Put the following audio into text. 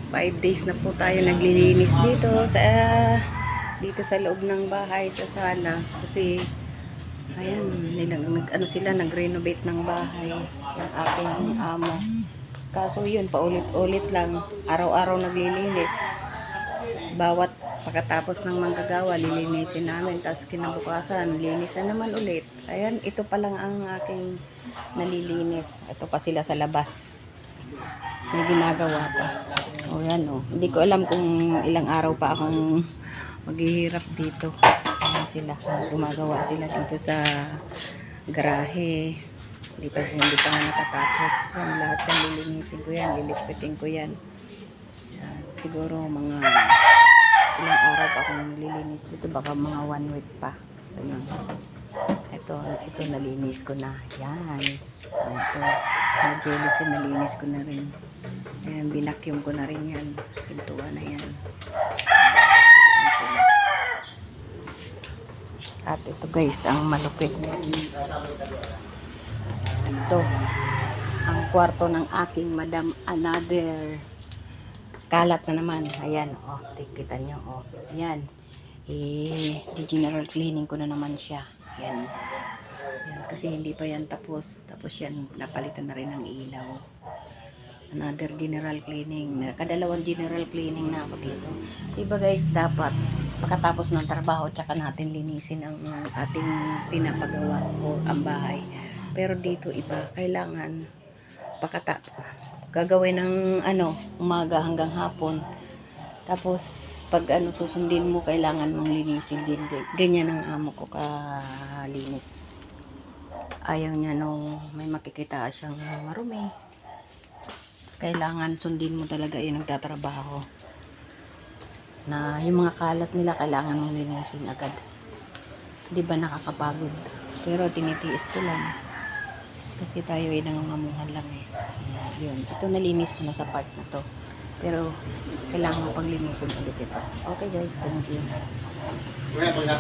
5 days na po tayo naglilinis dito sa loob ng bahay, sa sala, kasi ayan, nag-renovate ng bahay ng aking amo. Kaso yun, paulit-ulit lang, araw-araw naglilinis. Bawat pagkatapos ng manggagawa, lilinisin namin, tapos kinabukasan linis na naman ulit. Ayan, ito pa lang ang aking nalilinis. Ito pa sila sa labas, may ginagawa pa. O yan, o. Hindi ko alam kung ilang araw pa akong maghihirap dito. Ayan sila, gumagawa sila dito sa garahe. Hindi pa nga natatapos. Yan, lahat yan lilinisin ko yan, lilipitin ko yan. Yan, siguro mga ilang araw pa akong nililinis dito, baka mga 1 week pa. Ganun. Ito nalinis ko na. Yan. Ito, na-jealousy, nalinis ko na rin. Ayan, binakyum ko na rin yan. Pintuan na yan. Yan sila. At ito guys, ang malupit. Ito, ang kwarto ng aking Madam Another. Kalat na naman. Ayan, oh, kita nyo, oh. Ayan. General cleaning ko na naman siya. Ayan. Ayan, kasi hindi pa yan tapos. Tapos yan, napalitan na rin ng ilaw. Another general cleaning. Kadalawang general cleaning na ako dito. Diba guys, dapat pagkatapos ng trabaho, tsaka natin linisin ang ating pinapagawa o ang bahay. Pero dito iba, kailangan gagawin ng umaga hanggang hapon. Tapos pag susundin mo, kailangan mong linisin din. Ganyan ang amo ko kalinis. Ayaw niya nung may makikita siyang marumi. Kailangan sundin mo talaga yung nagtatrabaho. Na yung mga kalat nila, kailangan mong linisin agad. Di ba nakakapagod? Pero tinitiis ko lang. Kasi tayo ay nangangamuhan lang eh. Yun. Ito nalinis ko na sa part na to. Pero kailangan mo pang linisin ulit ito. Okay guys, thank you.